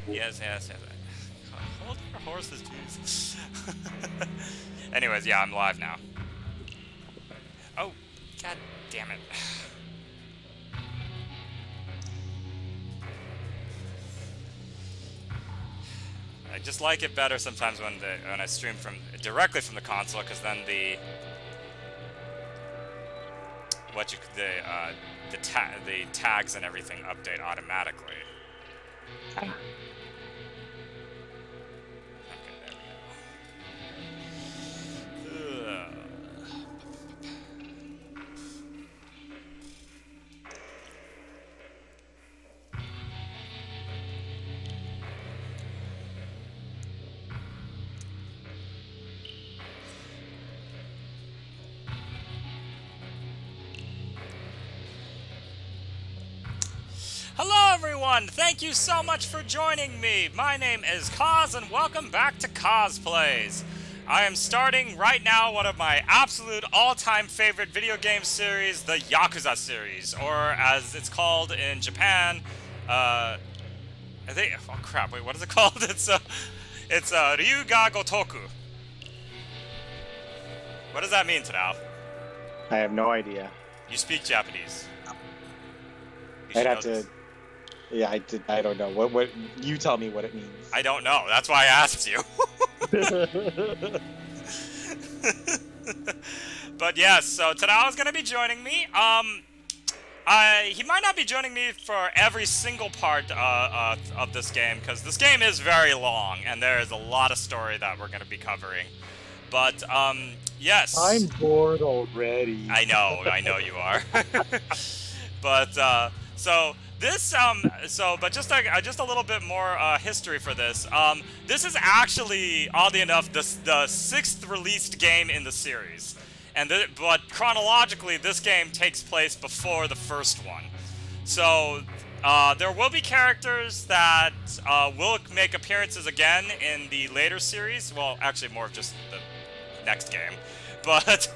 Yes, yes, yes. Hold your horses, jeez. Anyways, yeah, I'm live now. Oh, god damn it. I just like it better sometimes when I stream from directly from the console, because then the tags and everything update automatically. Ah, Okay, there we go. Ugh. Hello, everyone! Thank you so much for joining me! My name is Kaz, and welcome back to Cosplays! I am starting right now one of my absolute all-time favorite video game series, the Yakuza series, or as it's called in Japan, I think, oh crap, wait, what is it called? It's Ryuga Gotoku. What does that mean, Tadao? I have no idea. You speak Japanese. You I'd should have know this. to. Yeah, I did. I don't know. What? You tell me what it means. I don't know, that's why I asked you. But yes, so Tadao is going to be joining me. He might not be joining me for every single part of this game, because this game is very long, and there is a lot of story that we're going to be covering. But, yes. I'm bored already. I know you are. But, but just a little bit more history for this. This is actually, oddly enough, the sixth released game in the series, but chronologically, this game takes place before the first one. So there will be characters that will make appearances again in the later series. Well, actually, more of just the next game, but.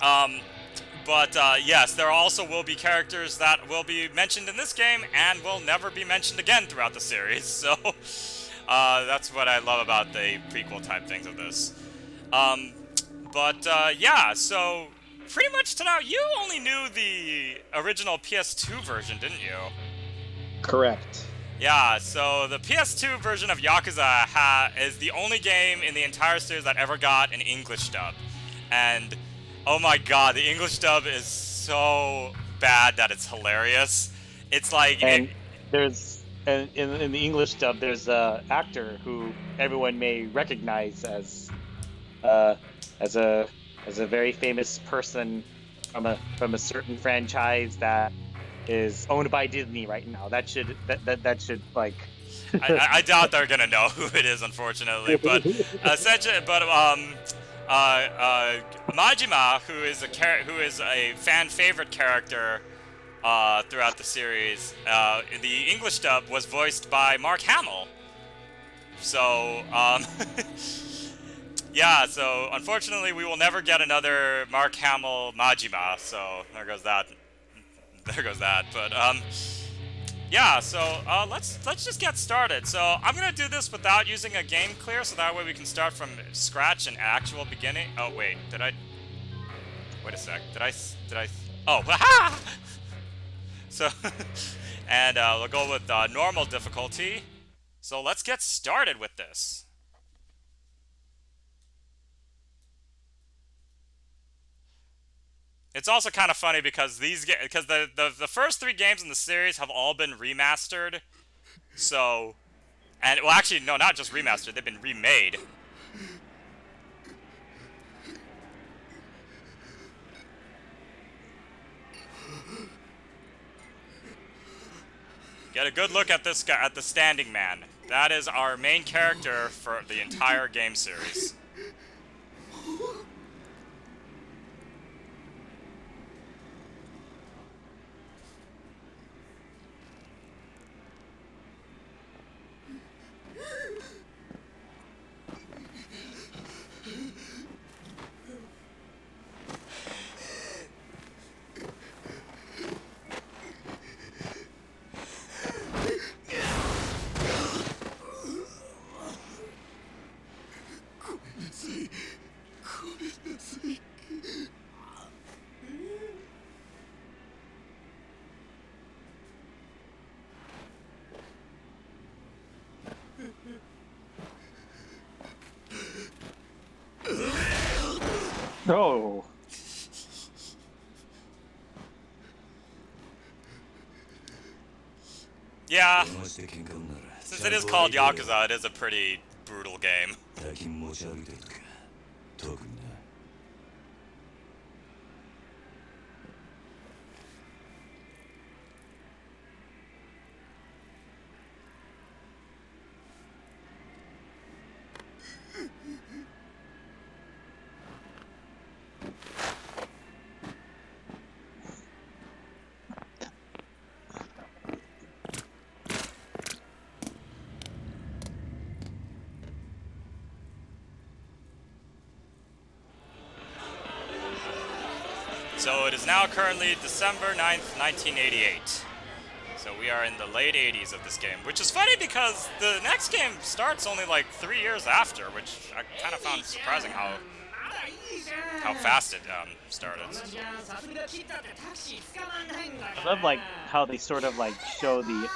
Um, yes, there also will be characters that will be mentioned in this game and will never be mentioned again throughout the series. So that's what I love about the prequel type things of this. Um, yeah, so pretty much to now, you only knew the original PS2 version, didn't you? Correct. Yeah, so the PS2 version of Yakuza is the only game in the entire series that ever got an English dub. And oh my god, the English dub is so bad that it's hilarious. It's like And in the English dub, there's a actor who everyone may recognize uh as a as a very famous person from a certain franchise that is owned by Disney right now. That should like. I doubt they're gonna know who it is, unfortunately. But essentially, Majima, who is a fan favorite character throughout the series, the English dub was voiced by Mark Hamill. So yeah, so unfortunately, we will never get another Mark Hamill Majima. So there goes that. There goes that. But yeah, so let's just get started. So I'm gonna do this without using a game clear, so that way we can start from scratch and actual beginning. Oh wait, did I? Wait a sec. Did I? Oh, haha! So, and we'll go with normal difficulty. So let's get started with this. It's also kind of funny because the first three games in the series have all been remastered. So, and well, actually, no, not just remastered. They've been remade. Get a good look at this guy, at the Standing Man. That is our main character for the entire game series. Oh. Yeah, since it is called Yakuza, it is a pretty brutal game. So it is now currently December 9th, 1988. So we are in the late 80s of this game, which is funny because the next game starts only like 3 years after, which I kind of found surprising how fast it started. I love like how they sort of like show the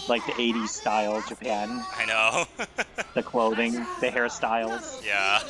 like the 80s style Japan. I know. The clothing, the hairstyles. Yeah.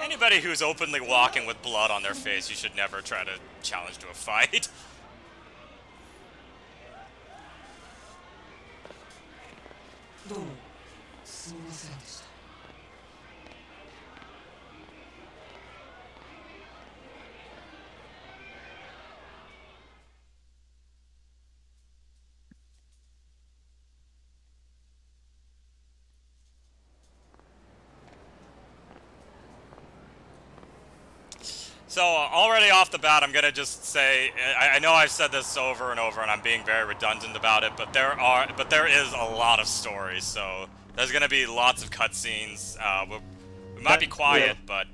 Anybody who's openly walking with blood on their face, you should never try to challenge to a fight. So already off the bat, I'm gonna just say I know I've said this over and over, and I'm being very redundant about it, but there is a lot of stories. So there's gonna be lots of cutscenes. We might be quiet, but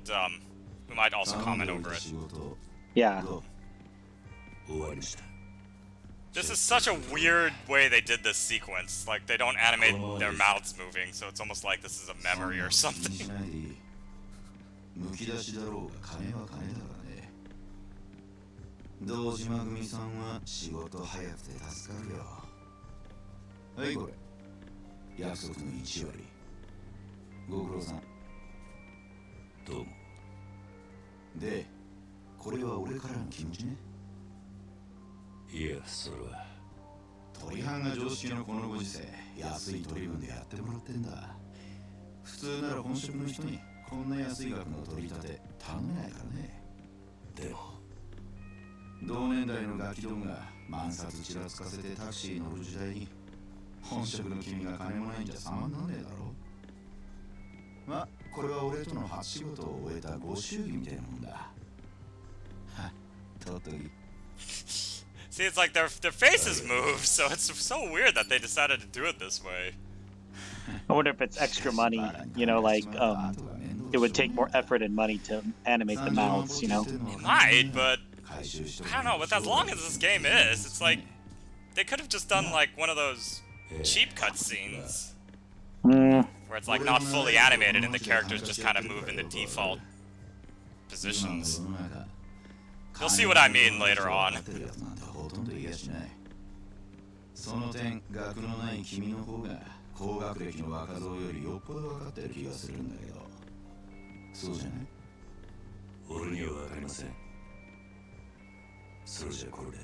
we might also comment over it. Yeah. This is such a weird way they did this sequence. Like they don't animate their mouths moving, so it's almost like this is a memory or something. むき出しだろうが金は金だからね。堂島組さんは仕事早くて助かるよ。はいこれ約束の1割。ご苦労さん。どうも。で、これは俺からの気持ちね。いや、それは鳥藩が常識のこのご時世、安い取り分でやってもらってんだ。普通なら本職の人にこんな安い額の取り立て頼めないからね。でも同年代のガキどもが万札ちらつかせてタクシー乗る時代に本職の君が金もないんじゃ様になんねえだろ。ま、これは俺との初仕事を終えたご祝儀みたいなもんだ。は、とっとき。See, it's like their faces move, so it's so weird that they decided to do it this way. I wonder if it's extra money, you know, like it would take more effort and money to animate the mouths, you know. It might, but I don't know. But as long as this game is, it's like they could have just done like one of those cheap cutscenes where it's like not fully animated and the characters just kind of move in the default positions. You'll see what I mean later on. その点、学のない君の方が高学歴の若造よりよっぽど分かってる気がするんだけど、そうじゃない？俺には分かりません。それじゃこれで。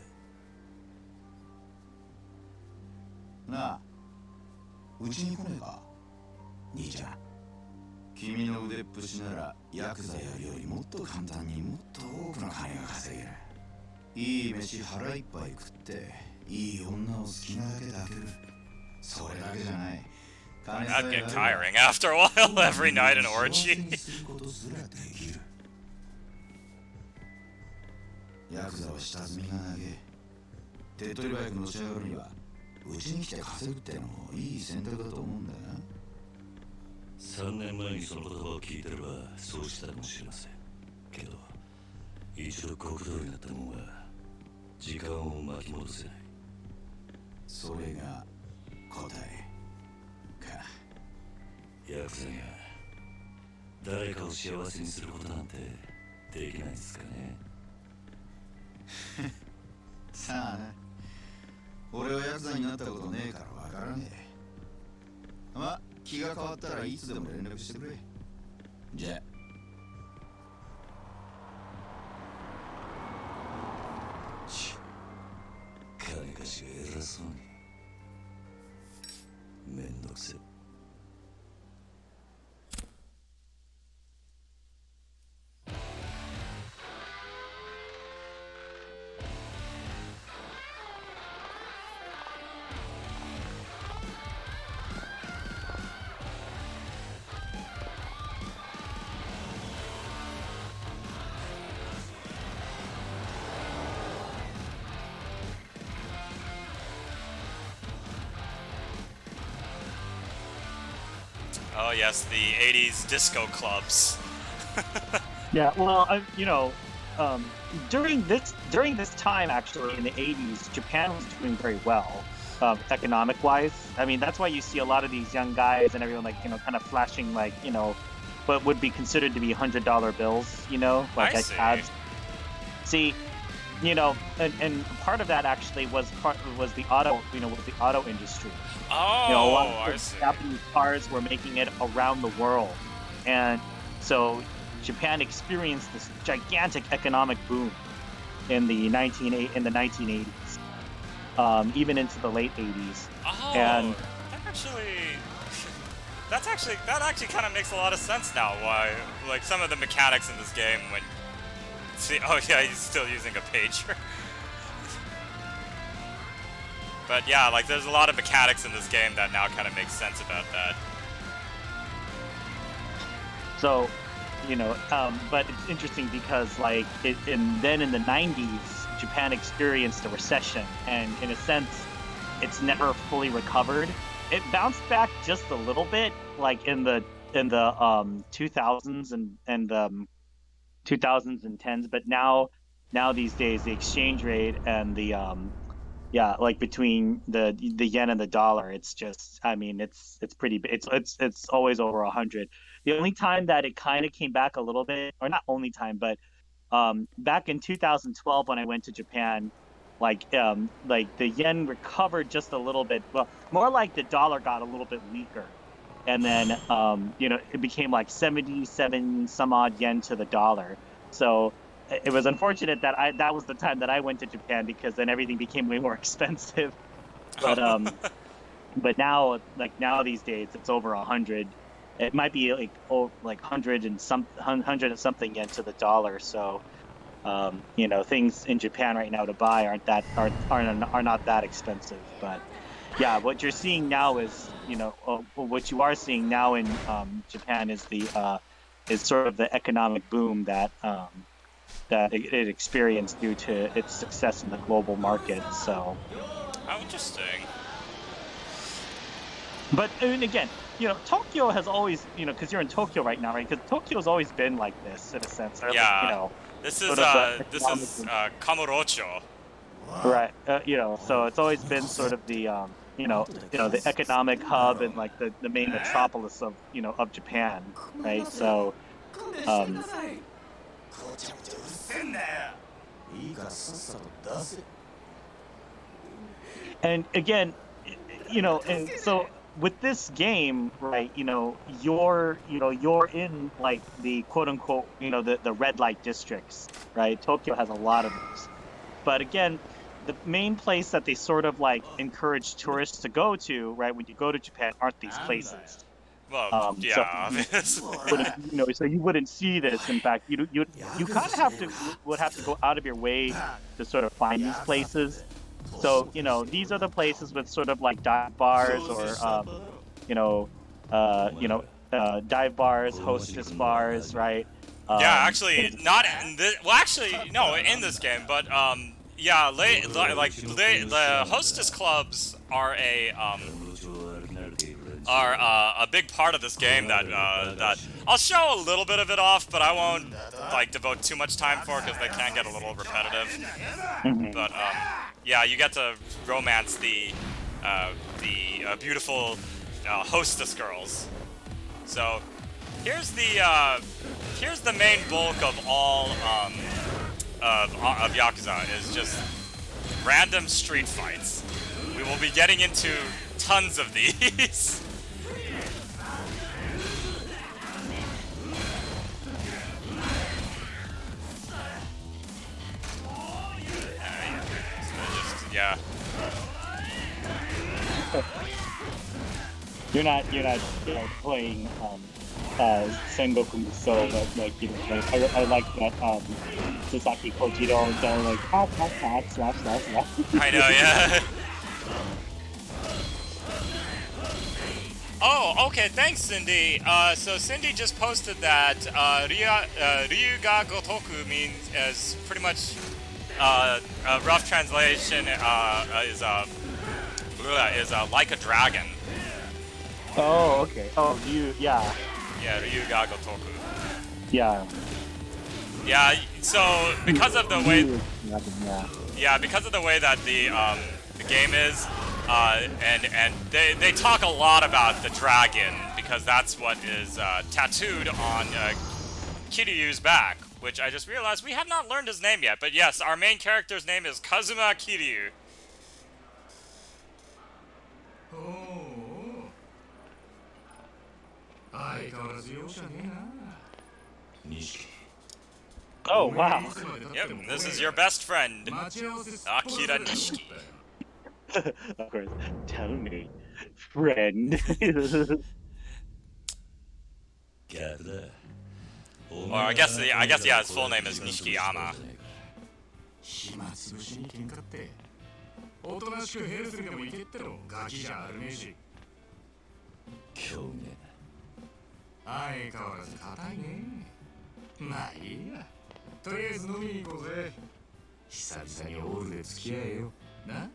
なあ、うちに来ねえか、兄ちゃん。君の腕っぷしならヤクザやるよりもっと簡単にもっと多くの金が稼げる。いい飯腹いっぱい食っていい女を好きなだけ抱ける。それだけじゃない。That'd get tiring after a while, every night an orgy. ヤクザは下積みが長え。手っ取り早くのし上がるにはうちに来て稼ぐってのもいい選択だと思うんだよな。3年前にその言葉を聞いてればそうしたかもしれませんけど、一度国道になったもんは時間を巻き戻せない。それが答えか。ヤクザが誰かを幸せにすることなんてできないんですかね。さあな、俺はヤクザになったことねえからわからねえ。まあ気が変わったらいつでも連絡してくれ。じゃあ。金貸しが偉そうに。めんどくせえ。Oh yes, the 80s disco clubs. Yeah, well, during this time, actually, in the 80s, Japan was doing very well, economic-wise. I mean, that's why you see a lot of these young guys and everyone, like, kind of flashing, like, what would be considered to be $100 bills, like at cabs. See, and part of that actually was the auto industry. Oh, A lot I of see. Japanese cars were making it around the world, and so Japan experienced this gigantic economic boom in the 1980s, even into the late 80s. Oh, And that actually kind of makes a lot of sense now. Why, like, some of the mechanics in this game when. See, oh yeah, he's still using a pager. But yeah, like, there's a lot of mechanics in this game that now kind of makes sense about that. so, but it's interesting because, like, then in the 90s, Japan experienced a recession, and in a sense, it's never fully recovered. It bounced back just a little bit, like in the 2000s and 2010s, but now these days the exchange rate and the like between the yen and the dollar, it's just, I mean, it's pretty, it's always over 100. The only time that it kind of came back a little bit, or not only time, but back in 2012 when I went to Japan, like the yen recovered just a little bit, well, more like the dollar got a little bit weaker, and then it became like 77 some odd yen to the dollar. So it was unfortunate that that was the time that I went to Japan, because then everything became way more expensive. But now these days it's over 100. It might be like 100 and something yen to the dollar. So things in Japan right now to buy are not that expensive. But yeah, what you're seeing now is what you are seeing now in Japan is is sort of the economic boom that it experienced due to its success in the global market. So, How interesting. but I mean, again, Tokyo has always, because you're in Tokyo right now, right? Because Tokyo's always been like this in a sense. Or Yeah. This is Kamurocho. Right. So it's always been sort of the the economic hub and like the main metropolis of of Japan, right? So and again, and so with this game, right, you're in like the quote unquote, the red light districts, right? Tokyo has a lot of those. But again, the main place that they sort of like encourage tourists to go to, right, when you go to Japan, aren't these places. Well, yeah, So, obviously. so you wouldn't see this. In fact, you kind of would have to go out of your way to sort of find these places. So these are the places with sort of like dive bars or dive bars, hostess bars, right? Yeah, actually, not in this. Well, actually, no, in this game, but yeah, the hostess clubs are a big part of this game that I'll show a little bit of it off, but I won't like devote too much time for because they can get a little repetitive. But yeah, you get to romance the beautiful hostess girls. So here's the main bulk of all of Yakuza is just random street fights. We will be getting into tons of these. Yeah. You're not playing Sengoku Musou, but I like that Sasaki Kojiro done like pat slash. I know, yeah. Oh, okay, thanks, Cindy. So Cindy just posted that Ryuga Gotoku means as pretty much a rough translation is like a dragon. Oh, okay. Oh, yeah, Ryuga Gotoku. yeah. Yeah, so because of the way, Yeah. because of the way that the game is, and they talk a lot about the dragon because that's what is tattooed on Kiryu's back, which I just realized we have not learned his name yet. But yes, our main character's name is Kazuma Kiryu. Oh, wow. Yep, this is your best friend, Akira Nishiki. Of course. Tell me, friend. Or I guess yeah, his full name is Nishikiyama. 暇つぶしに喧嘩っておとなしくヘルスでも行けってろガキじゃあるめえし興味ね相変わらず硬いねまあいいやとりあえず飲みに行こうぜ久々にオールで付き合えよな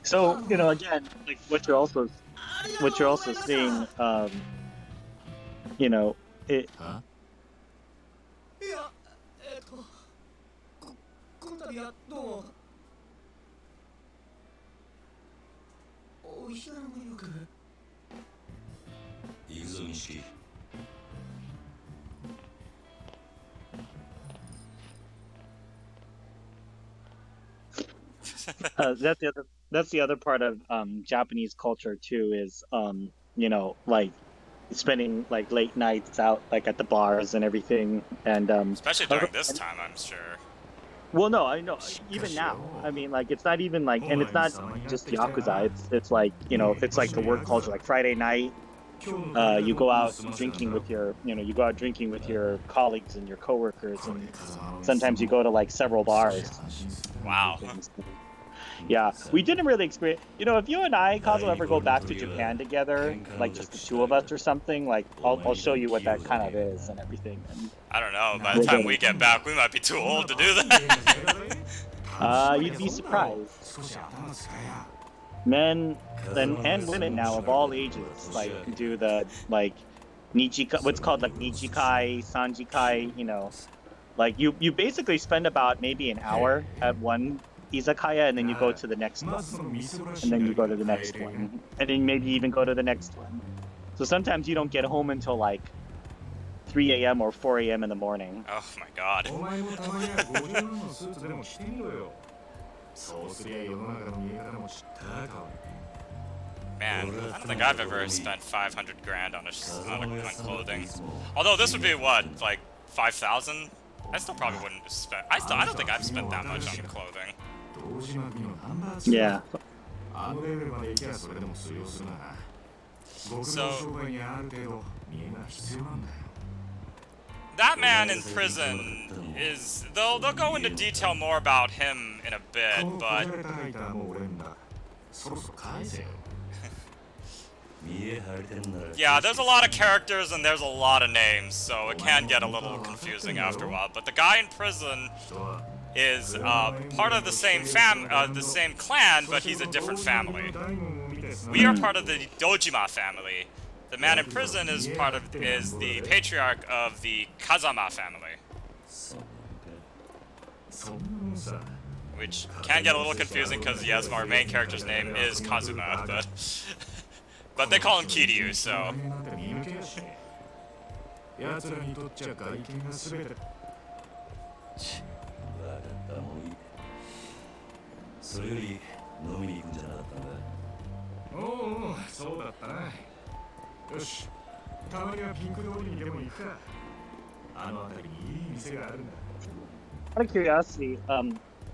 So, again, like what you're also seeing, it. いや、この度はどうも。お日柄もよく。行くぞ錦 That's the other part of Japanese culture too is like spending like late nights out like at the bars and everything and Especially during this time, I'm sure. well no I know even now I mean like it's not even like and it's not just Yakuza it's like it's like the work culture like Friday night you go out drinking with your colleagues and your coworkers and sometimes you go to like several bars. Wow. Yeah, we didn't really experience. If you and I, Kazu, ever go back to Japan together, like just the two of us or something, like I'll show you what that kind of is and everything. And, I don't know. By the time we get back, we might be too old to do that. you'd be surprised. Men and women now of all ages like do the like Nichikai, what's called like Nichikai, Sanjikai. Like you basically spend about maybe an hour at one izakaya and then you go to the next one and then you go to the next one and then maybe even go to the next one. So sometimes you don't get home until like 3 a.m. or 4 a.m. in the morning. Oh my god. Man, I don't think I've ever spent 500 grand on clothing. Although this would be what, like 5,000? I still probably wouldn't have spent. I don't think I've spent that much on clothing. Yeah. So that man in prison is they'll go into detail more about him in a bit, but そろそろ返せよ。 Yeah, there's a lot of characters and there's a lot of names, so it can get a little confusing after a while. But the guy in prison is part of the same clan, but he's a different family. We are part of the Dojima family. The man in prison is the patriarch of the Kazama family, which can get a little confusing because yes, our main character's name is Kazuma, but they call him Kiryu, so. 奴らにとっちゃ外見が全て。分かったもういい。それより飲みに行くんじゃなかったんだ。おうおう、そうだったな。よし、たまにはピンク通りにでも行くか。あの辺りにいい店があるんだ。 Out of curiosity,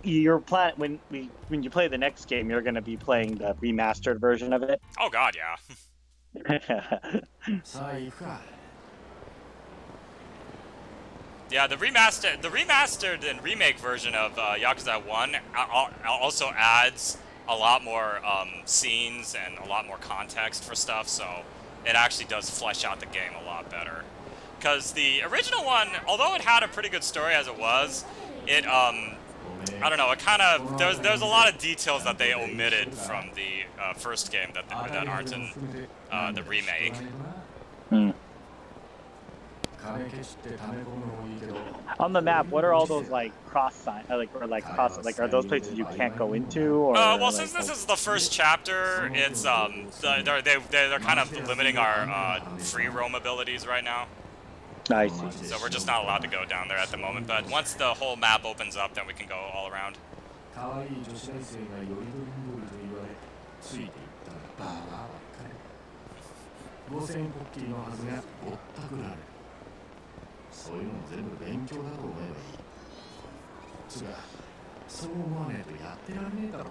your plan when you play the next game, you're going to be playing the remastered version of it. Oh god, yeah. さあ行くか。 Yeah, the remastered and remake version of Yakuza 1 also adds a lot more scenes and a lot more context for stuff, so it actually does flesh out the game a lot better. Because the original one, although it had a pretty good story as it was, it I don't know, it kind of there's a lot of details that they omitted from the first game that aren't in the remake. On the map, what are all those like cross signs, are those places you can't go into? Or well, since this is the first chapter, it's they're kind of limiting our free roam abilities right now. I see. So we're just not allowed to go down there at the moment. But once the whole map opens up, then we can go all around. 可愛い女子大生がよりどりんどりと言われ、ついていったらバーバーばっかり。5000ポッキリのはずがぼったくられる。そういうの全部勉強だと思えばいい。つが、そう思わねえとやってられねえだろう。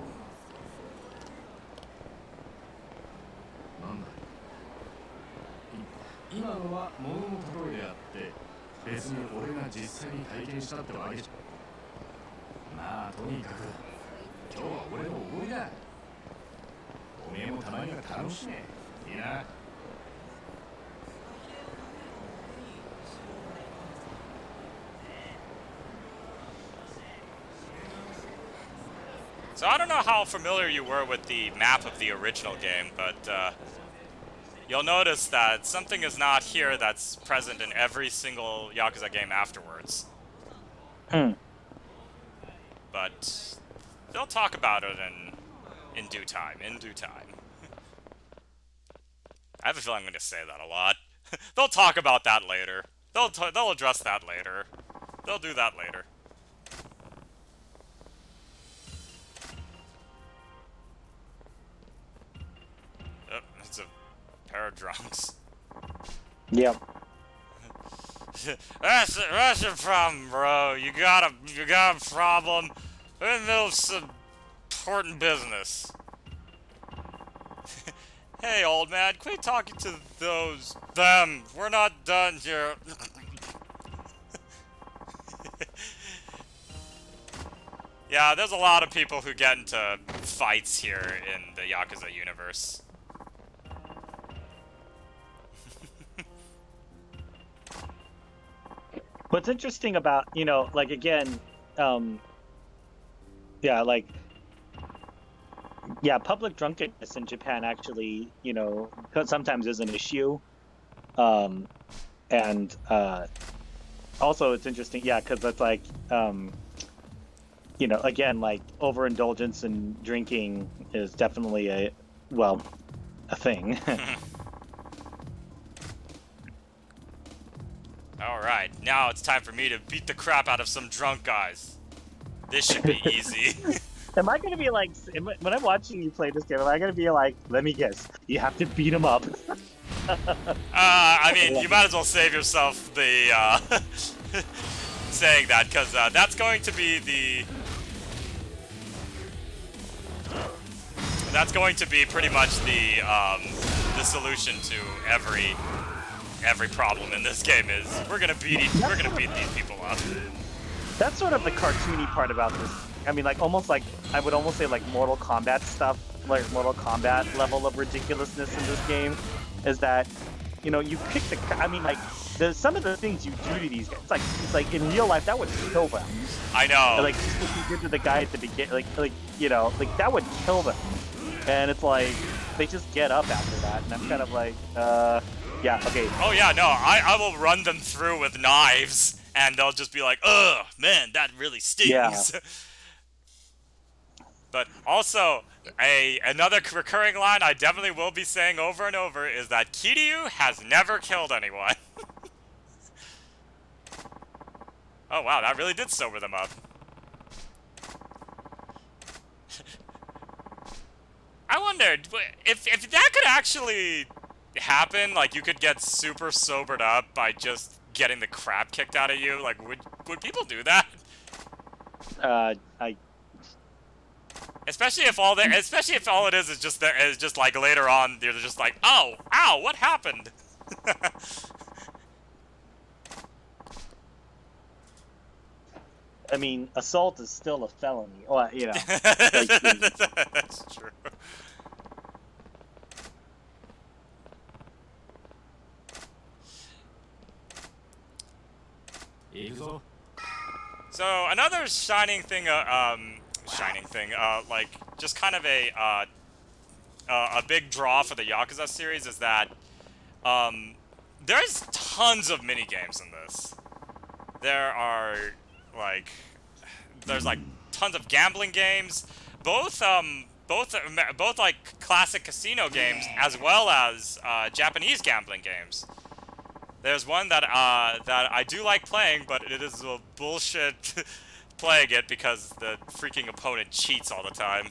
なんだ。今のは物の例えであって、別に俺が実際に体験したってわけじゃ。まあとにかく今日は俺のおごりだ。おめえもたまには楽しめ。いいな。 So I don't know how familiar you were with the map of the original game, but you'll notice that something is not here that's present in every single Yakuza game afterwards. But they'll talk about it in due time. In due time. I have a feeling I'm going to say that a lot. They'll talk about that later. They'll address that later. They'll do that later. Oh, it's a pair of drunks. Yep. That's your problem, bro. You got a problem. We're in the middle of some important business. Hey, old man, quit talking to them. We're not done here. Yeah, there's a lot of people who get into fights here in the Yakuza universe. What's interesting about, like, again, public drunkenness in Japan actually, sometimes is an issue. And also it's interesting, because it's like, again, like, overindulgence in drinking is definitely a thing. Alright, now it's time for me to beat the crap out of some drunk guys. This should be easy. Am I gonna be like, when I'm watching you play this game, am I gonna be like, let me guess, you have to beat him up? I mean, you might as well save yourself the, saying that, because that's going to be pretty much the solution to every problem in this game is we're gonna beat these people up. That's sort of the cartoony part about I mean, like almost like I would almost say like Mortal Kombat stuff, like Mortal Kombat level of ridiculousness in this game, is that you pick the. I mean, like some of the things you do to these guys, it's like in real life that would kill them. I know. Like just what you did to the guy at the beginning, like that would kill them, and it's like they just get up after that, and I'm kind of like, yeah, okay. Oh yeah, no, I will run them through with knives, and they'll just be like, ugh, man, that really stings. Yeah. But also, another recurring line I definitely will be saying over and over is that Kiryu has never killed anyone. Oh wow, that really did sober them up. I wondered if that could actually happen, like you could get super sobered up by just getting the crap kicked out of you. Like, would people do that? Especially if all it is just like later on they're just like, oh, ow, what happened? I mean, assault is still a felony. Well, That's true. So another shining thing, like just kind of a big draw for the Yakuza series is that there's tons of mini games in this. There's like tons of gambling games, both like classic casino games as well as Japanese gambling games. There's one that I do like playing, but it is a bullshit playing it because the freaking opponent cheats all the time.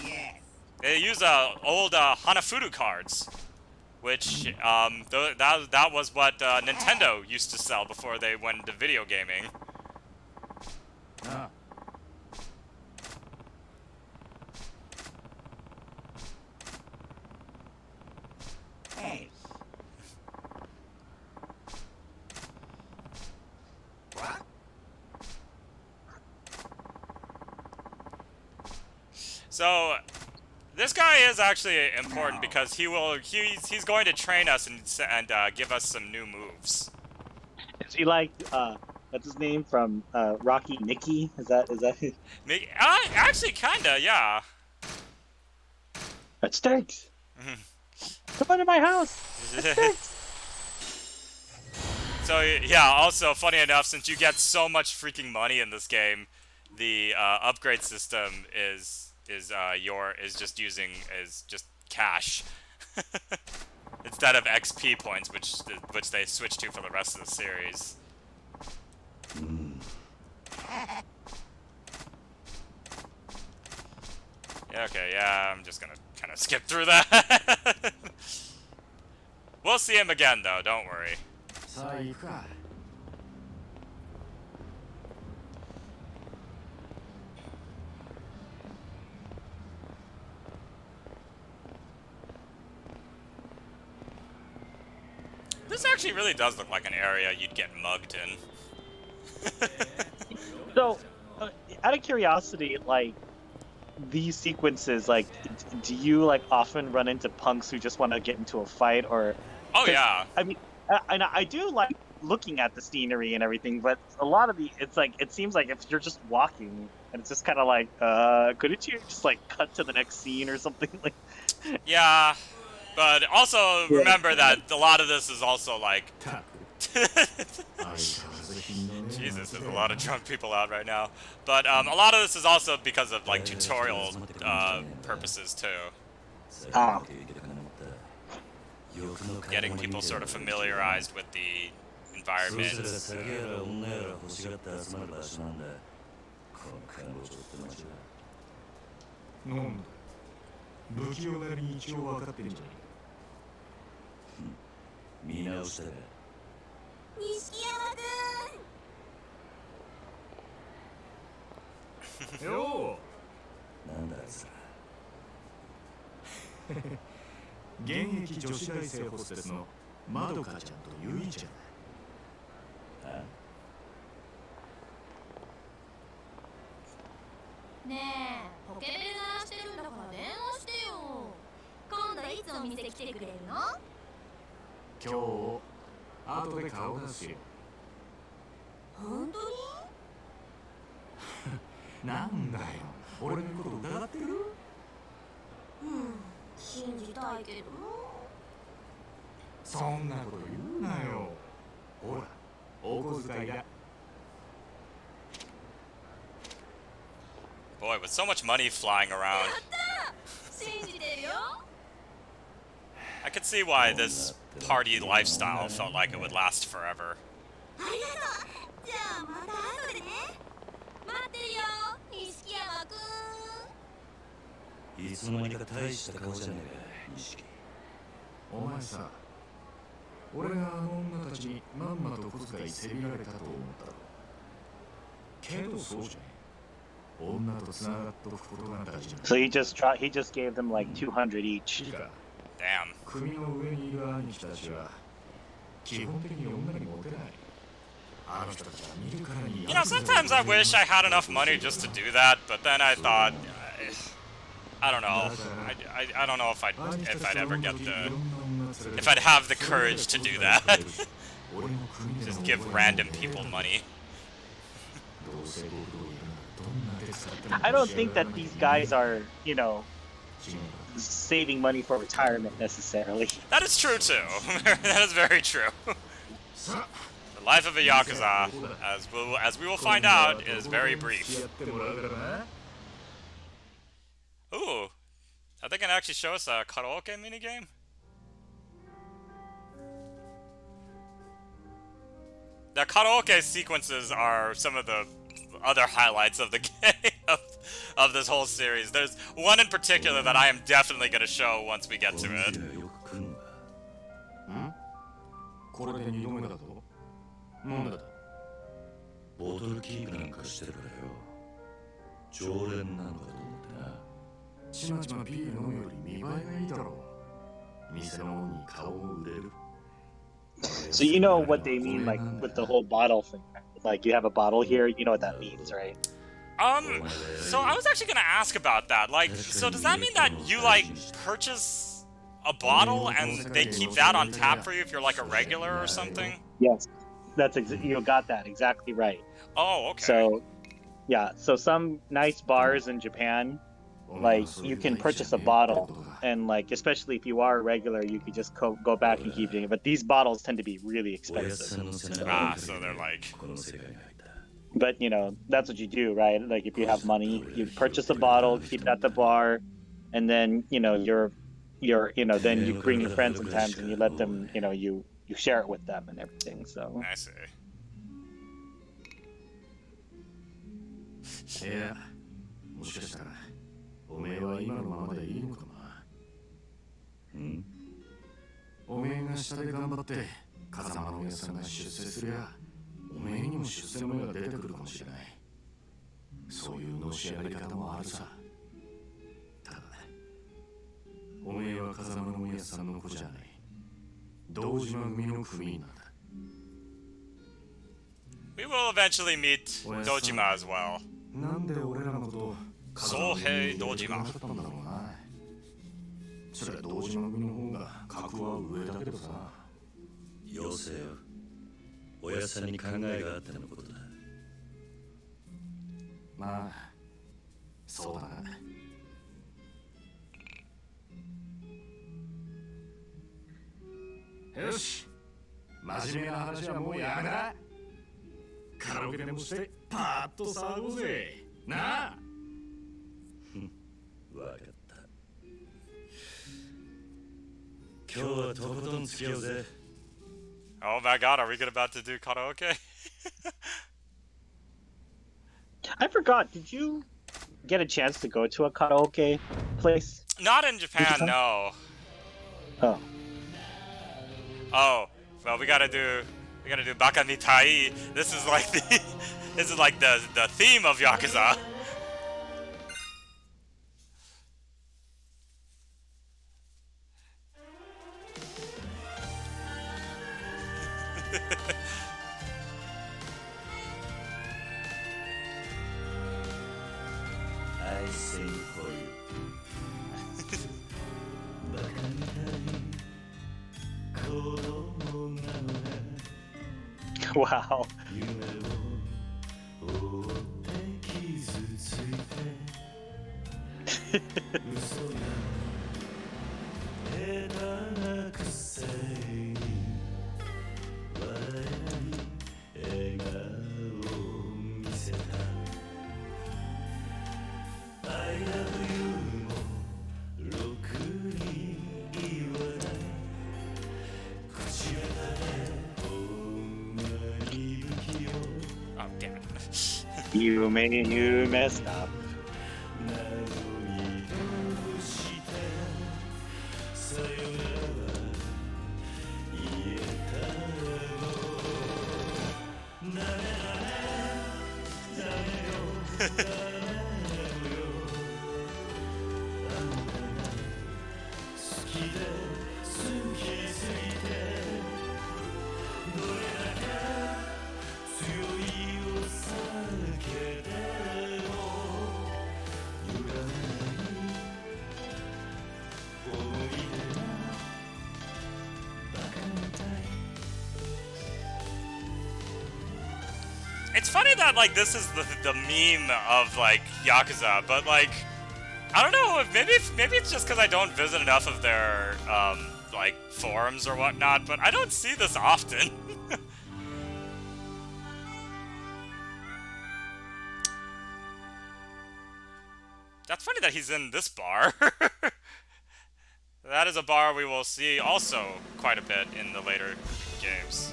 Yes. They use old Hanafudu cards, which that was what Nintendo used to sell before they went into video gaming. Hey. What? So this guy is actually important because he's going to train us and give us some new moves. Is he like what's his name from Rocky Mickey? Is that Actually, kinda, yeah. That stinks. Come into my house. That stinks. So yeah, also funny enough, since you get so much freaking money in this game, the upgrade system is just cash instead of XP points, which they switch to for the rest of the series. Yeah, okay, yeah, I'm just gonna kind of skip through that. We'll see him again, though. Don't worry. This actually really does look like an area you'd get mugged in. So, out of curiosity, like these sequences, like, do you like often run into punks who just want to get into a fight, or? Oh yeah. I mean, I do like looking at the scenery and everything, but a lot of it seems like if you're just walking and it's just kind of like, couldn't you just like cut to the next scene or something like? Yeah, but also remember that a lot of this is also like. Jesus, there's a lot of drunk people out right now. But a lot of this is also because of like tutorial purposes too. Ah. Getting people sort of familiarized with the environment. なんだ不器用なりに一応分かってんじゃね見直したが錦山えよなんだあいつら現役女子大生ホステスのまどかちゃんとゆいちゃんだねえ、ポケベル鳴らしてるんだから電話してよ。今度いつお店来てくれるの？今日後で顔出すよ。本当に？なんだよ、俺のこと疑ってる？信じたいけど。そんなこと言うなよ。ほら、お小遣いだ。 Boy, with so much money flying around, 信じてるよ。 I could see why this party lifestyle felt like it would last forever. ありがとう。じゃあまた後でね。待ってるよ、錦山くん。いつの間にか大した顔じゃねえか、錦。お前さ、俺があの女たちにまんまと小遣いせびられたと思ったろ。けどそうじゃねえ。女とつながっとくことが大事な。 So he just gave them like 200 each. いいか、 Damn. 組の上にいる兄貴たちは基本的に女にモテない。あの人たちは見るからに。 You know, sometimes I wish I had enough money just to do that, but then I thought, I don't know. I don't know if I'd ever get if I'd have the courage to do that. Just give random people money. I don't think that these guys are, you know, saving money for retirement necessarily. That is true too. That is very true. The life of a Yakuza, as we will find out, is very brief. Ooh, are they gonna actually show us a karaoke minigame? The karaoke sequences are some of the other highlights of the game, of this whole series. There's one in particular that I am definitely gonna show once we get to it. これで2度目だぞ。なんだ。ボトルキープなんかしてるからよ。常連なのかと思ってな。ちまちまビール飲むより見栄えがいいだろう。店の王に顔を売れる。 So you know what they mean, like with the whole bottle thing. Like you have a bottle here, you know what that means, right? So I was actually gonna ask about that. Like, so does that mean that you like purchase a bottle and they keep that on tap for you if you're like a regular or something? Yes, that's you got that exactly right. Oh, okay. So, yeah, so some nice bars in Japan, like you can purchase a bottle, and like especially if you are a regular, you could just go back and keep doing it. But these bottles tend to be really expensive. Ah, so they're like. But you know that's what you do, right? Like if you have money, you purchase a bottle, keep it at the bar, and then you know then you bring your friends sometimes and you let them, you share it with them and everything. So. I see. いや、もしかしたらおめえは今のままでいいのかな。おめえが下で頑張って風間のおやさんが出世すりゃ、おめえにも出世の芽が出てくるかもしれない。そういうのし上がり方もあるさ。ただ、おめえは風間のおやさんの子じゃない。堂島組の組員なんだ。 We will eventually meet Dojima as well. なんで俺らのことを総平堂島。だったんだろうな。それは堂島組の方が格は上だけどさ。よせよ。おやさんに考えがあってのことだ。まあ、そうだな。よし、真面目な話はもうやめだ。カラオケでもしてパーッと騒ごうぜ。なあ。わかった。今日はとことん付き合うぜ。Oh my god, are we about to do karaoke? I forgot. Did you get a chance to go to a karaoke place? Not in Japan, no. Oh. Oh, well, we gotta do Baka Mitai. This is like the theme of Yakuza. I sing for you バカみたい子供なのが Wow. 夢を追って傷ついて嘘や下手なくせに笑えない笑顔を見せた I love you もろくに言わない口下手で女に不器用 Oh, damn it. You messed up. なのにどうしてさよなら言えたのダメダメダメよダメよあんたが好きで好きすぎてどれだけ強いお酒でも揺らない思い出がバカみたい It's funny that like this is the meme of like Yakuza, but like I don't know if maybe it's just because I don't visit enough of their like forums or whatnot, but I don't see this often. That's funny that he's in this bar. That is a bar we will see also quite a bit in the later games.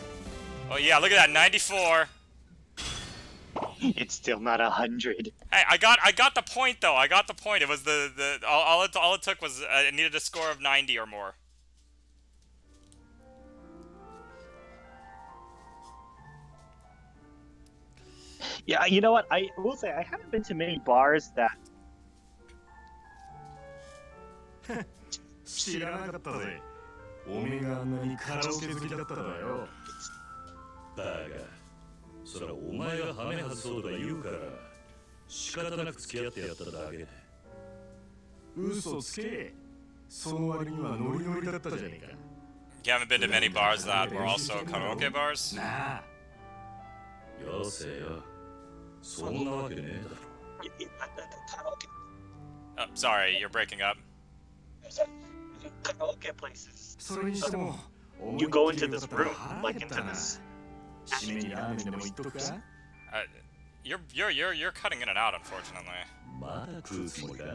Oh yeah, look at that, 94. It's still not 100. Hey, I got the point though. I got the point. It was all it took was it needed a score of 90 or more. Yeah, you know what? I will say I haven't been to many bars that 知らなかったぜ。おめえがあんなにカラオケ好きだったとはよ。バカそらお前がハメ外そうとか言うから仕方なく付き合ってやっただけで嘘つけ。その割にはノリノリだったじゃねえか。 You haven't been to many bars that were also karaoke bars? なあ。よせよそんなわけねえだろ Oh, sorry, you're breaking up. karaoke places. それにしても、 You go into this room, like into this. 締めにラーメンでも言っとくか。 You're cutting in and out, unfortunately. まだ食うつもりか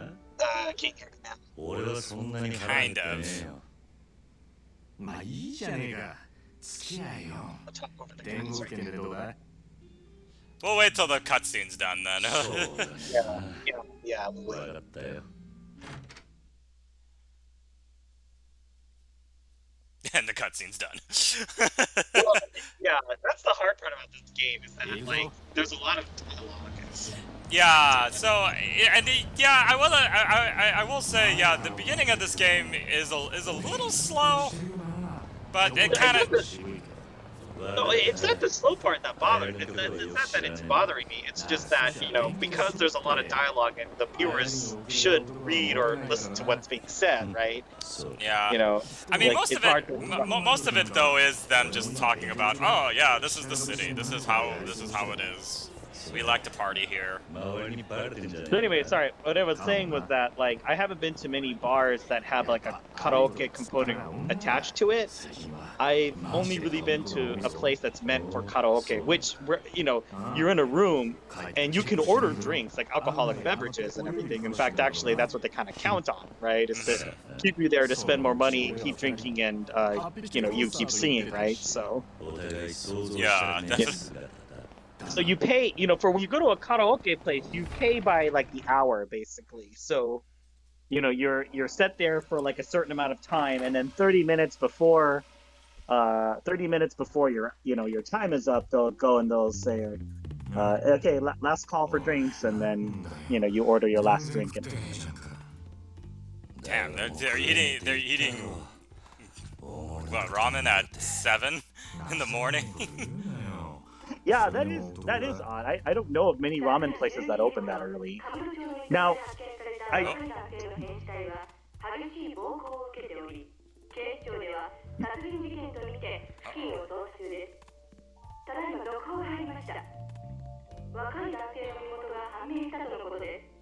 Can't hear me now. 俺はそんなに腹減ってねえよまあいいじゃねえか。付き合えよ。 Talk over the 電 guns 話 right 券でどうだ。 We'll wait till the cutscene's done then. そうだね Yeah, we'll 分 wait. かったよ And the cutscene's done. Yeah, that's the hard part about this game is that like there's a lot of dialogue. Yeah, so I will say yeah, the beginning of this game is a little slow, but it kind of No, it's not the slow part that bothers me. It's not that it's bothering me. It's just that, you know, because there's a lot of dialogue and the viewers should read or listen to what's being said, right? yeah. You know, I mean, like, most it's of hard it, to- most of it though is them just talking about, oh yeah, this is the city, this is how it is. We like to party here. 周りにバレてんじゃねえ So anyway, sorry. What I was saying was that, like, I haven't been to many bars that have like a karaoke component attached to it. I've only really been to a place that's meant for karaoke, which, you know, you're in a room and you can order drinks, like alcoholic beverages and everything. In fact, actually, that's what they kind of count on, right? Is to keep you there to spend more money, keep drinking, and you know, you keep singing, right? So. お互い想像 Yeah, したらねえ姿だ So you pay, you know, for when you go to a karaoke place, you pay by like the hour basically. So, you know, you're set there for like a certain amount of time, and then 30 minutes before your, you know, your time is up, they'll go and they'll say, okay, last call for drinks, and then, you know, you order your last drink. And... Damn, they're eating what, ramen at 7 in the morning. Yeah, that is odd. I don't know of many ramen places that open that early. Now, I 激しい暴行を受けており、警視庁では殺人事件とみて付近を捜査中です。ただいま続報が入りました。若い男性の身元が判明したとのことです。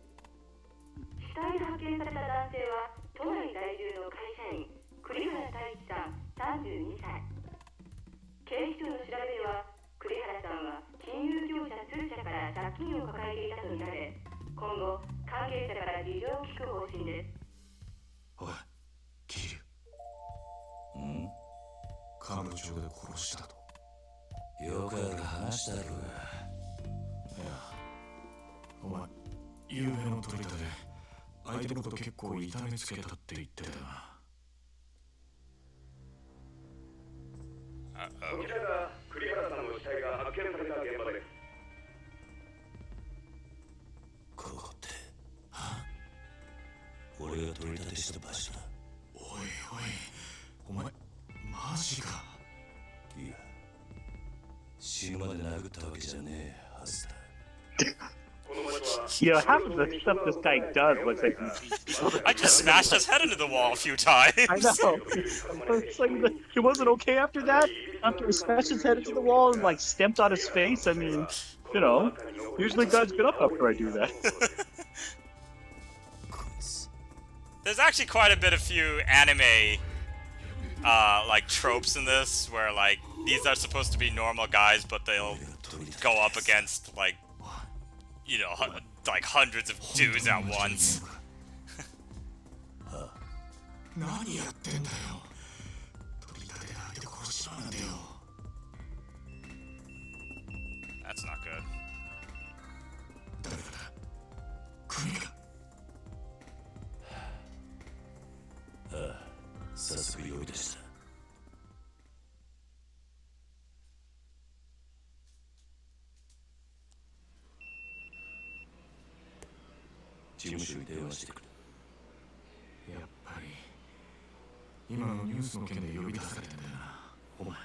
死体で発見された男性は都内在住の会社員栗原太一さん32歳。警視庁の調べでは栗原さんは金融業者数社から借金を抱えていたとみられ、今後関係者から事情を聞く方針です。おい、桐生。カムロ町で殺したと。よくある話だろうが。いや、お前、夕べの取り立てで相手のこと結構痛めつけたって言ってたよな。こちらが栗原さんの死体が発見された現場です。ここって俺が取り立てした場所だ。おいおい、お前、マジか。いや、死ぬまで殴ったわけじゃねえはずだ。half of the stuff this guy does looks like I just smashed his head into the wall a few times. I know. It's like he wasn't okay after that. After he smashed his head into the wall and like stamped on his face. I mean, you know, usually guys get up after I do that. There's actually quite a bit of few anime like tropes in this where like these are supposed to be normal guys, but they'll go up against like, you know, like hundreds of dudes at once. 何やってんだよ。取り立てで相手殺しちまうんだよ。That's not good. 誰かだ。組か。ああ、早速呼び出した。事務所に電話してくれ。やっぱり今のニュースの件で呼び出されてんだよな、お前。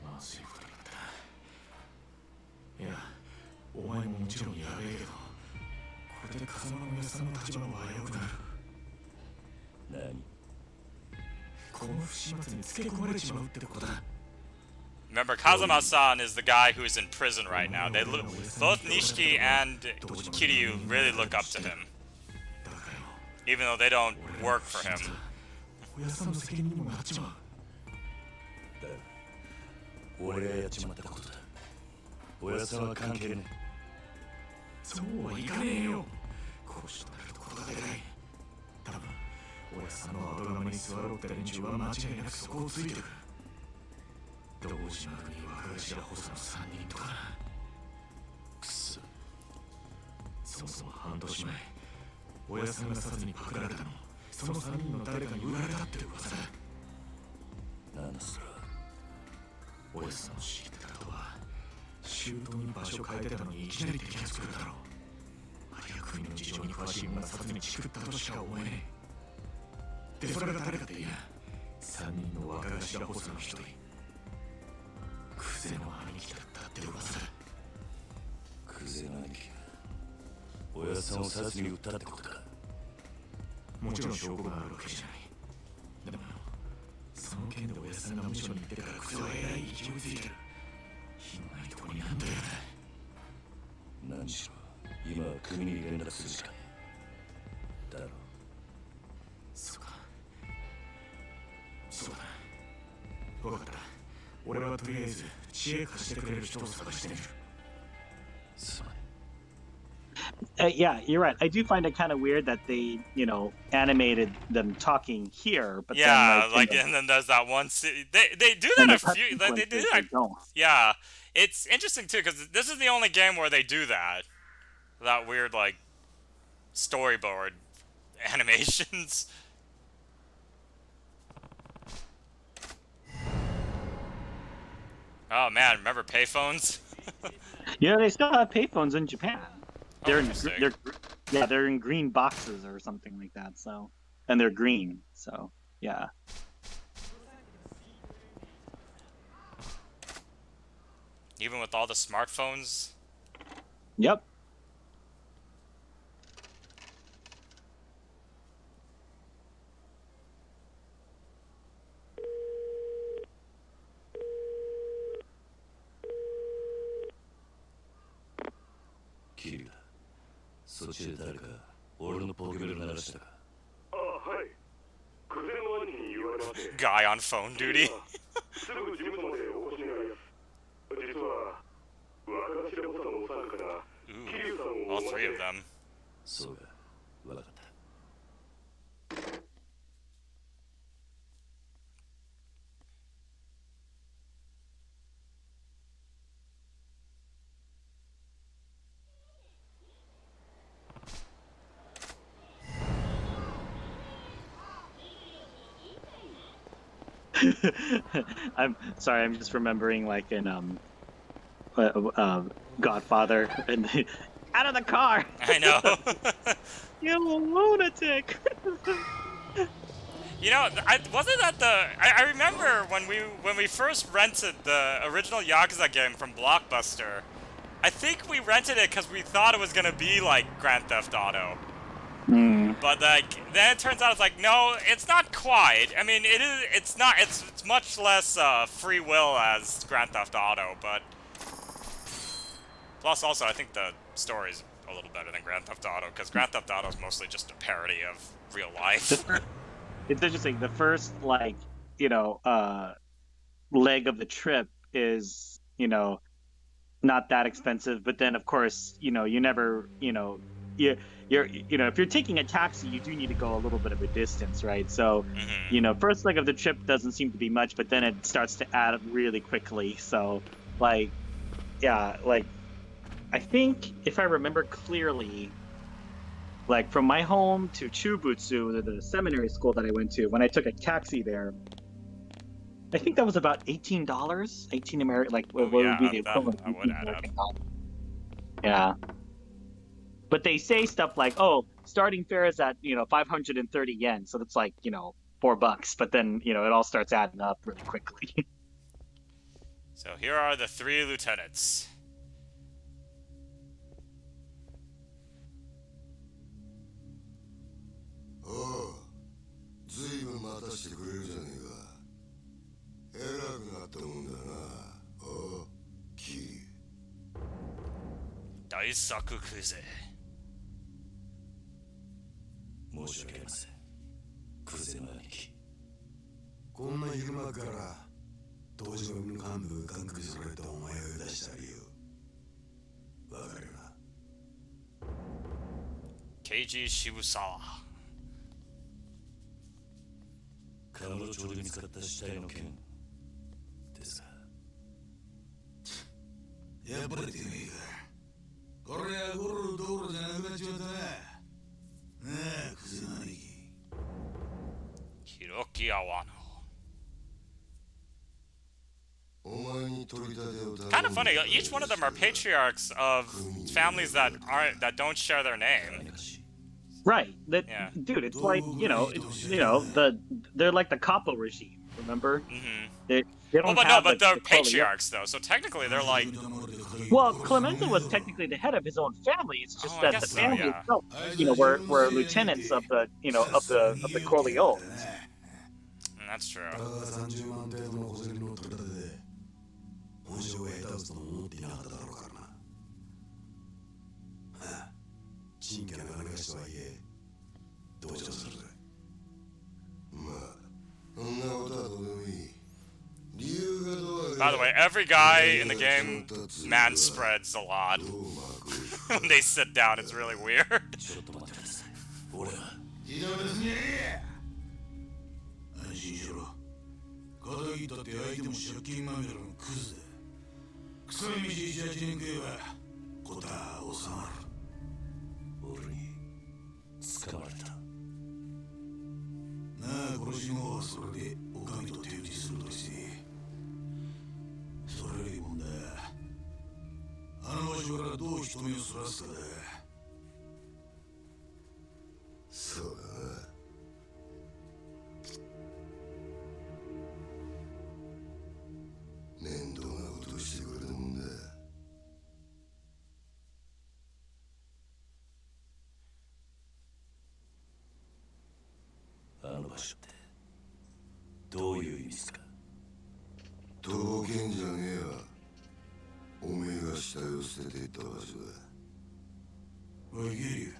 まずいことだった。いや、お前ももちろんやべえけど、これで風間の親さんの立場も危うくなる。何？この不始末につけ込まれちまうってことだ。Remember, Kazuma-san is the guy who's in prison right now. Both Nishiki and Kiryu really look up to him, even though they don't work for him. 親さんの責任にもなっちまう。だが、俺がやっちまったことだ。親さんは関係ねえ。そうはいかねえよ。こうしとなるとことがでかい。多分、親さんの後釜に座ろうって連中は間違いなくそこをついてくる。堂島国若頭補佐の3人とかな。くそ。そもそも半年前、親さんが殺にパクられたのもその3人の誰かに売られたって噂だ。なんだそれは。親さんを知ってたとは、シュートに場所変えてたのにいきなり敵が作るだろう。有明国の事情に詳しい者が殺にチクったとしか思えねえ。で、それが誰かって言えば、3人の若頭補佐の一人。クゼの兄貴だったって噂だ。クゼの兄貴が親さんを殺に撃ったってことか。もちろん証拠があるわけじゃない。でも、その件で親さんが無所に行ってからクゼはえらい勢いづいてる。品のないとこになんだよな。何しろ、今は組に連絡するしかねえ。だろう。そうか。そうだ。わかった。俺はとりあえず知恵貸してくれる人を探してみる。すまん。Yeah, you're right. I do find it kind of weird that they, you know, animated them talking here, but Yeah, then, and then there's that one. They do that a few. They do that. Yeah, it's interesting too because this is the only game where they do that. That weird like storyboard animations. Oh man, remember payphones? Yeah, they still have payphones in Japan. They're interesting. they're in green boxes or something like that. So, and they're green. So, yeah. Even with all the smartphones. Yep. Kiryu, そっちで誰か俺のポケベル鳴らしたか。あ、はい。久世の兄に言われまして。 Guy on phone duty. すぐ事務所までお越し願います。実は若頭補佐のお三方が桐生さんを All three of them. そうか、わかった。I'm sorry. I'm just remembering like in Godfather and out of the car. I know. You lunatic. You know, wasn't that I remember when we first rented the original Yakuza game from Blockbuster. I think we rented it because we thought it was gonna be like Grand Theft Auto. But like, then it turns out it's like, no, it's not quite. I mean, it is. It's not. It's much less free will as Grand Theft Auto, but plus also I think the story's a little better than Grand Theft Auto because Grand Theft Auto is mostly just a parody of real life. It's interesting. The first leg of the trip is not that expensive, but then of course you never if you're taking a taxi, you do need to go a little bit of a distance, right? So, first leg of the trip doesn't seem to be much, but then it starts to add up really quickly. So, I think if I remember clearly, like from my home to Chubutsu, the seminary school that I went to, when I took a taxi there, I think that was about $18, 18 American, like what would be the equivalent? That would add up. Yeah. But they say stuff like, "Oh, starting fare is at 530 yen," so that's like $4. But then it all starts adding up really quickly. So here are the 3 lieutenants. おう、ずいぶん待たせてくれるじゃねえか。偉くなったもんだな。おう、キリ。大作クゼ。申し訳ありません。クゼの兄貴。こんな昼間から当時の幹部が感覚されたお前が出した理由。わかるな。KG 渋沢。川の町で見つかった死体の件ですか。やっぱりてめえか。これはゴロどころじゃなくなっちまったな。なあ、クゼの兄貴。Hiroki Awano. Kind of funny. Each one of them are patriarchs of families that don't share their name. Right. Yeah. Dude, it's like they're like the capo regime. Remember? They don't have but they're patriarchs though, so technically they're like. Well, Clemente was technically the head of his own family. It's just that the family itself, were lieutenants of the of the Corleones. That's true. By the way, every guy in the game man spreads a lot. When they sit down, it's really weird. 安心しろ。肩切ったって相手も借金まみれのクズだ。臭い飯7、8年食えば事は収まる。俺に捕まれた。なあ、殺しもそれでお上と手打ちするとして。それよりもんだ。あの場所からどう人目をそらすかだ。そうだな。面倒なことをしてくれたもんだ。場所ってどういう意味ですか？とぼけんじゃねえや。おめえが死体を捨てていった場所だ。おいゲリュウ、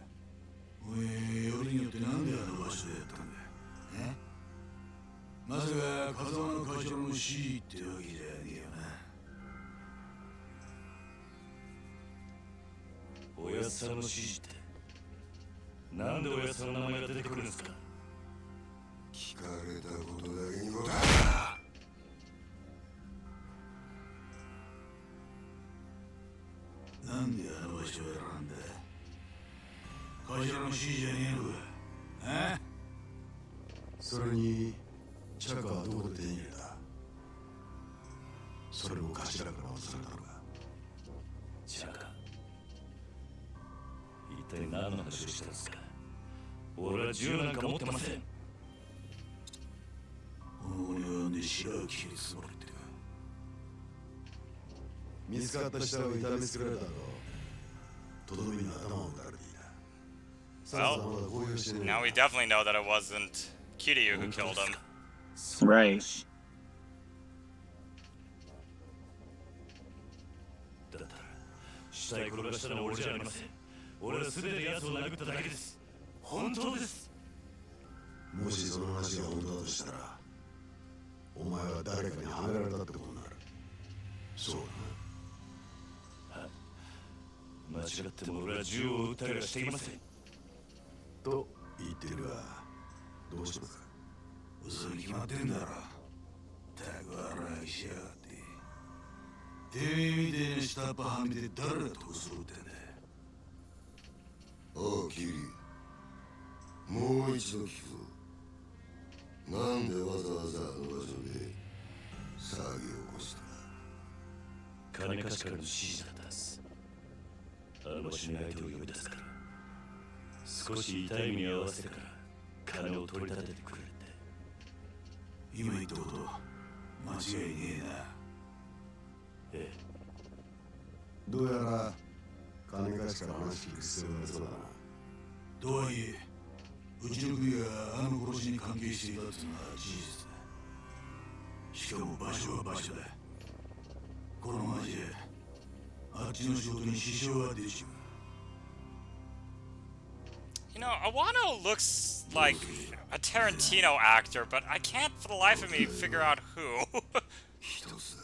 お前よりによってなんであの場所でやったんだ？え？まさか風間の会長の指示ってわけじゃねえよな。おやっさんの指示ってなんでおやっさんの名前が出てくるんですか？聞かれたことだけに答えなんであの場所を選んだ？会社の指示じゃねえのか？あ？それにチャカはどこで手に入れた？それも頭から渡されたのか？チャカ、一体何の話をしてるんですか？俺は銃なんか持ってません。この子に及んで白を切りつもりってか？見つかった死体を痛めつけられたととどめに頭を打たれていた。 Well, now we definitely know that it wasn't Kiryu who killed him. Right. だったら死体転がしたのは俺じゃありません。俺は素手で奴を殴っただけです。本当です。もしその話が本当だとしたらお前は誰かにはめられたってことになる。そうだな。間違っても俺は銃を撃ったりはしていませんと言ってるが、どうしますか？嘘に決まってんだろ。たく荒らしやがって。てめえみてえな下っ端はみで誰が得するってんだ。おうキリ、もう一度聞くぞ。なんでわざわざあの場所で騒ぎを起こした？金貸しからの指示だったんです。あの場所に相手を呼び出すから少し痛い目に合わせてから金を取り立ててくれって。今言ったこと間違いねえな。ええ、どうやら金貸しから話聞く必要がありそうだな。とはいえうちの国があの殺しに関係していたっていうのは事実だ。しかも場所は場所だ。このままじゃあっちの仕事に支障が出ちまう。You know, Awano looks like a Tarantino actor, but I can't for the life of me figure out who. 一つだろ。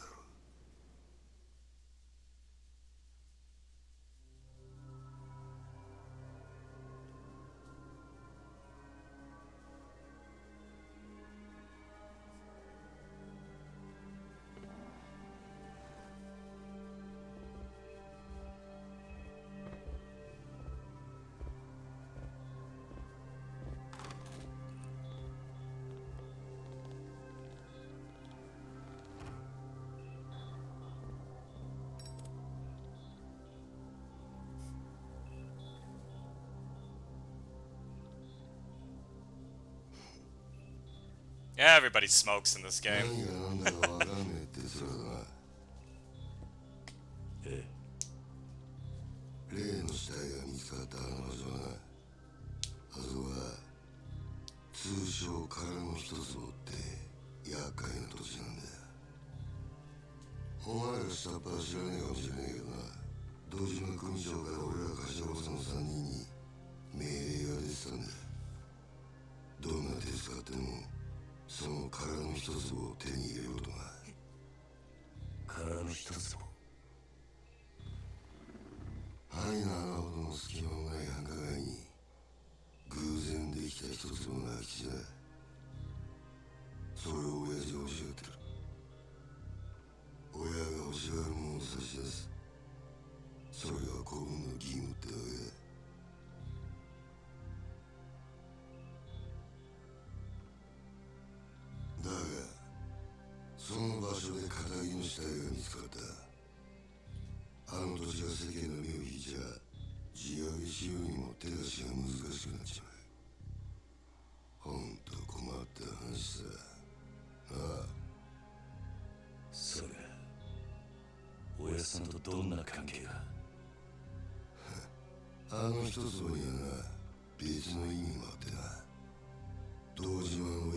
Everybody smokes in this game. 何が何だかわかんねえってそれだな。ええ、例の死体が見つかったあの場所はな、あそこは通称空の一つぼって厄介な土地なんだよ。お前ら下っ端は知らねえかもしれねえけどな、堂島組長から俺ら頭補佐の3人に命令が出てたんだ。どんな手使ってもその殻の一つを手に入れることが。殻の一つを範囲の穴ほどの隙間もない繁華街に偶然できた一つの空き地だ。それを親父が欲しがってる。親が欲しがるものを差し出す。それが子分の義務ってわけだ。だがその場所で片木の死体が見つかった。あの土地が世間の目を引いちゃ地上げしようにも手出しが難しくなっちまう。ほんと困った話さ。ああ、それがおやっさんとどんな関係が？あの一つにはな、別の意味もあってな。堂島の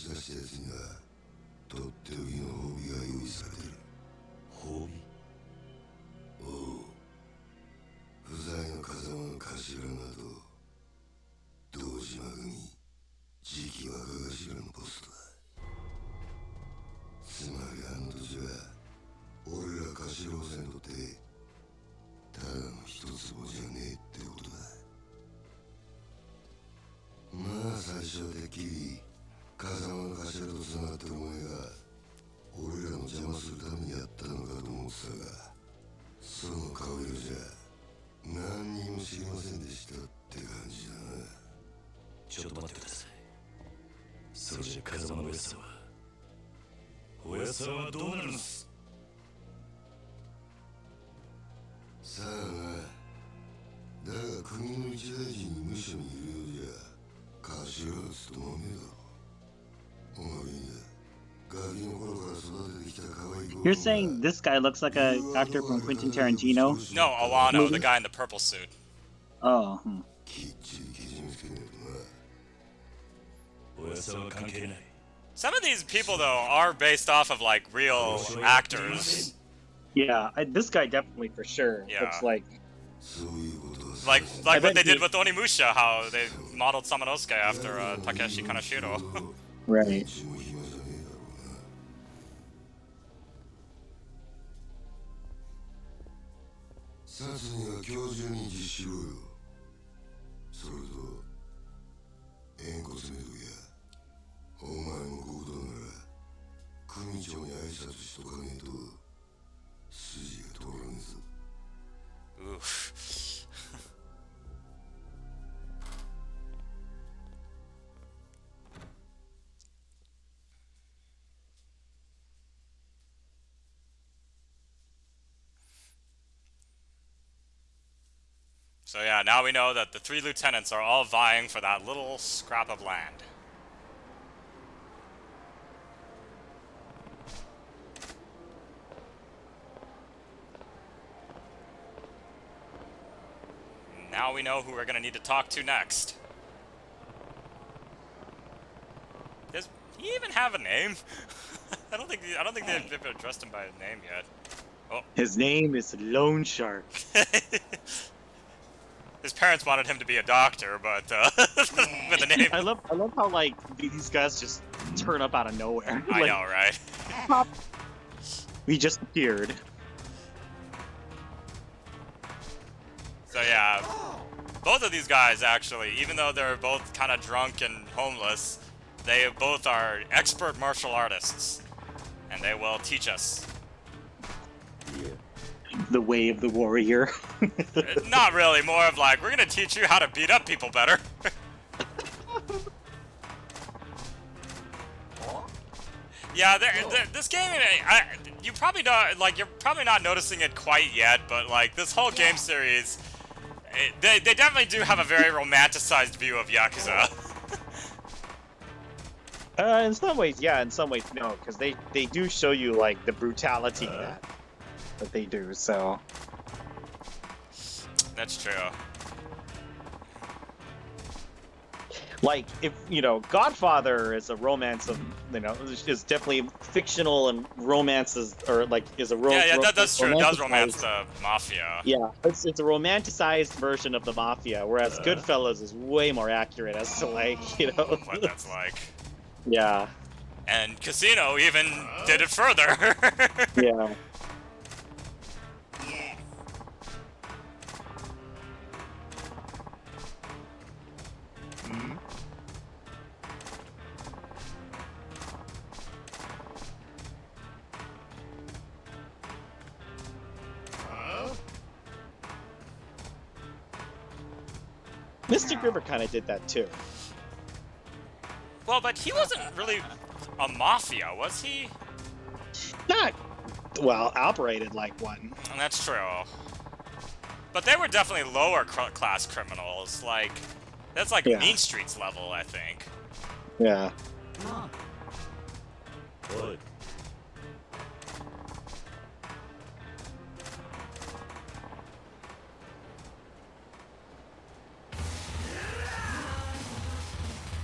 し出したやつにはとっておきの褒美が用意されてる。褒美？おう、不在の風間の頭など堂島組次期若頭のポストだ。つまりあの土地は俺ら頭補佐にとってただの一坪じゃねえってことだ。まあ最初はてっきり風間の頭とつながってるお前が俺らの邪魔するためにやったのかと思ってたが、その顔色じゃ何にも知りませんでしたって感じだな。ちょっと待ってください。それじゃ風間のおやつさんはおやつさんはどうなるんです？さあな、だが国の一大臣に無所にいるようじゃ頭は務まんねえだろ。お前いいんだ、ガキの頃から育ててきた可愛い子。 You're saying this guy looks like a actor from Quentin Tarantino? No, Awano, the guy in the purple suit. Oh. きっちりけじめつけねえとな。おやつさんは関係ない。 Some of these people, though, are based off of, like, real actors. Yeah, this guy definitely for sure Yeah. looks like. そういうことは Like I what bet they did he- with Onimusha, how they modeled Samanosuke after Takeshi Kaneshiro. Right. 一も暇じゃねえだろうな。殺には今日中に実施しろよ。それと縁故詰めときや。お前も合同なら組長に挨拶しとかねえと筋が通らねえぞ。 Oof. So yeah, now we know that the three lieutenants are all vying for that little scrap of land. Now we know who we're gonna need to talk to next. Does he even have a name? I don't think they've addressed him by his name yet. Oh. His name is Lone Shark. His parents wanted him to be a doctor, but with a name. I love how like these guys just turn up out of nowhere. I Like, know, right? We just appeared. So yeah, both of these guys actually, even though they're both kind of drunk and homeless, they both are expert martial artists, and they will teach us. The way of the warrior. Not really, more of like, we're gonna teach you how to beat up people better. Yeah, this game, you're probably not noticing it quite yet, but like this whole game series, they definitely do have a very romanticized view of Yakuza. In some ways, yeah. In some ways, no, because they do show you like the brutality that they do. So That's true. like if Godfather is a romance of is definitely fictional and romances or like is a That's true. It does romanticized- romance the mafia. Yeah, it's a romanticized version of the mafia, whereas Goodfellas is way more accurate as to like What that's like. Yeah, And Casino even did it further. yeah. Mystic River kind of did that too. Well, but he wasn't really a mafia, was he? Not well operated like one. And that's true. But they were definitely lower class criminals. Like, that's like Yeah. Mean Streets level, I think. Yeah. What?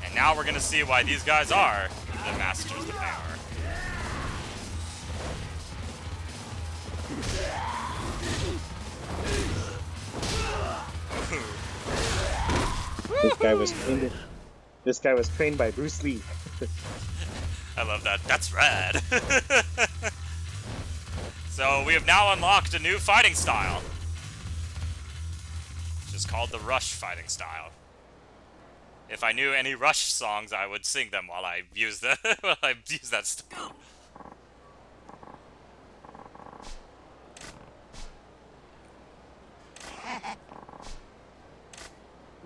And now we're gonna see why these guys are the masters that they are. This guy was trained by Bruce Lee. I love that. That's rad. So we have now unlocked a new fighting style, which is called the Rush fighting style. If I knew any Rush songs, I would sing them while I use that style.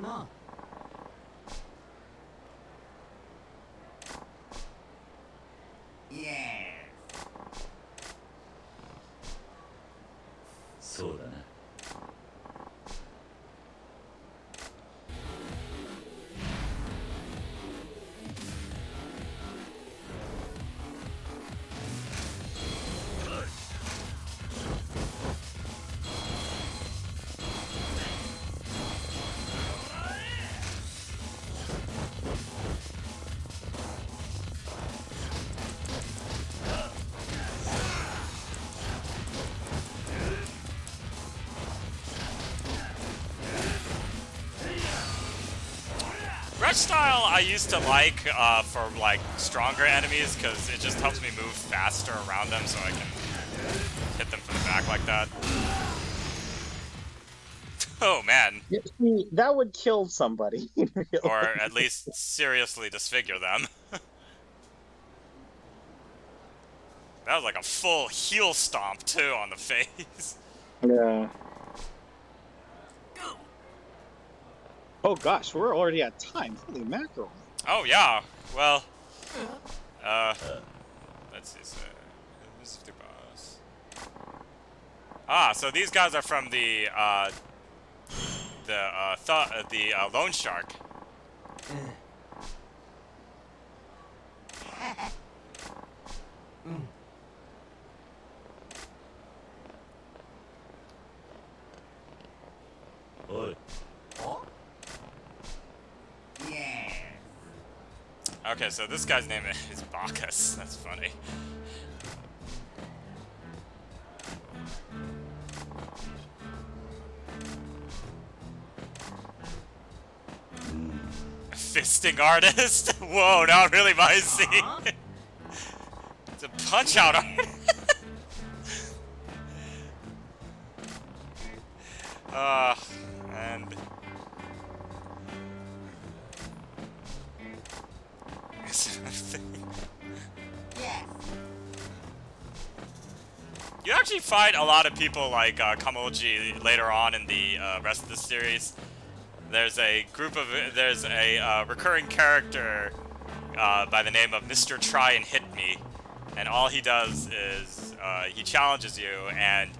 なあ そうだな。Rush style I used to like for like stronger enemies because it just helps me move faster around them so I can hit them from the back like that. Oh man. Yeah, see, that would kill somebody. in real Or life. at least seriously disfigure them. That was like a full heel stomp too on the face. Yeah. Oh gosh, we're already at time. Holy mackerel. Oh yeah. Well, let's see. So, who's the boss? Ah, so these guys are from the Lone Shark. Oi. Okay, so this guy's name is Bacchus. That's funny. Fisting artist? Whoa, not really my scene. It's a punch out artist. And you actually fight a lot of people like Kamoji later on in the rest of the series. There's a recurring character by the name of Mr. Try and Hit Me, and all he does is he challenges you and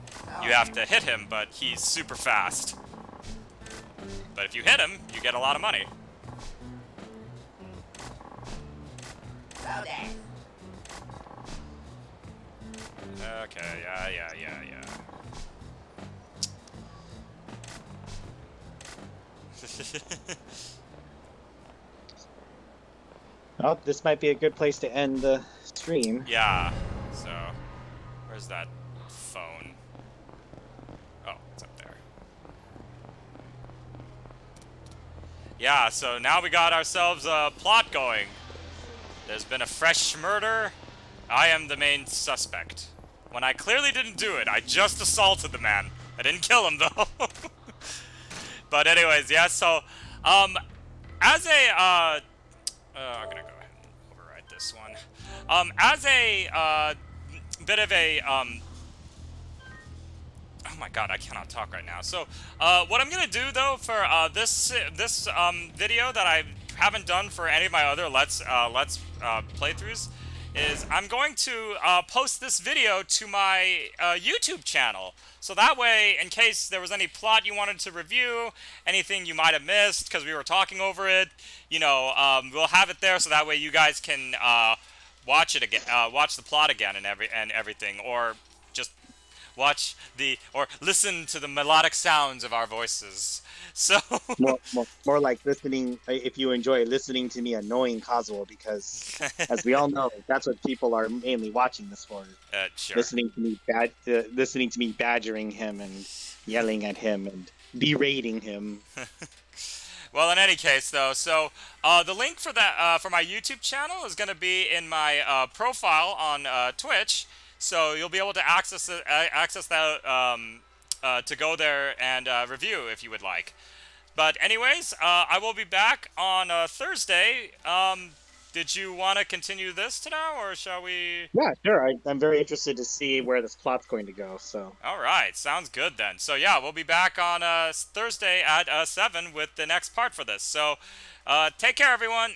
you have to hit him, but he's super fast. But if you hit him, you get a lot of money. Okay, yeah. Well, this might be a good place to end the stream. Yeah, so, where's that phone? Oh, it's up there. Yeah, so now we got ourselves a plot going. There's been a fresh murder. I am the main suspect. When I clearly didn't do it, I just assaulted the man. I didn't kill him, though. But anyways, yeah, so, as a, I'm gonna go ahead and override this one. As a, bit of a, oh my god, I cannot talk right now. So, what I'm gonna do, though, for, this video that I haven't done for any of my other Let's playthroughs, is I'm going to post this video to my YouTube channel. So that way, in case there was any plot you wanted to review, anything you might have missed because we were talking over it, you know, we'll have it there so that way you guys can watch it again, watch the plot again and everything, or just or listen to the melodic sounds of our voices. So More like listening. If you enjoy listening to me annoying Kazuo, because as we all know, that's what people are mainly watching this for. sure. Listening to me badgering him and yelling at him and berating him. Well, in any case, though, so the link for that for my YouTube channel is going to be in my profile on Twitch, so you'll be able to access that to go there and review if you would like. But anyways, I will be back on Thursday. Did you want to continue this, Tadao, or shall we? Yeah, sure. I'm very interested to see where this plot's going to go. So. All right, sounds good then. So yeah, we'll be back on Thursday at 7 with the next part for this. So take care, everyone.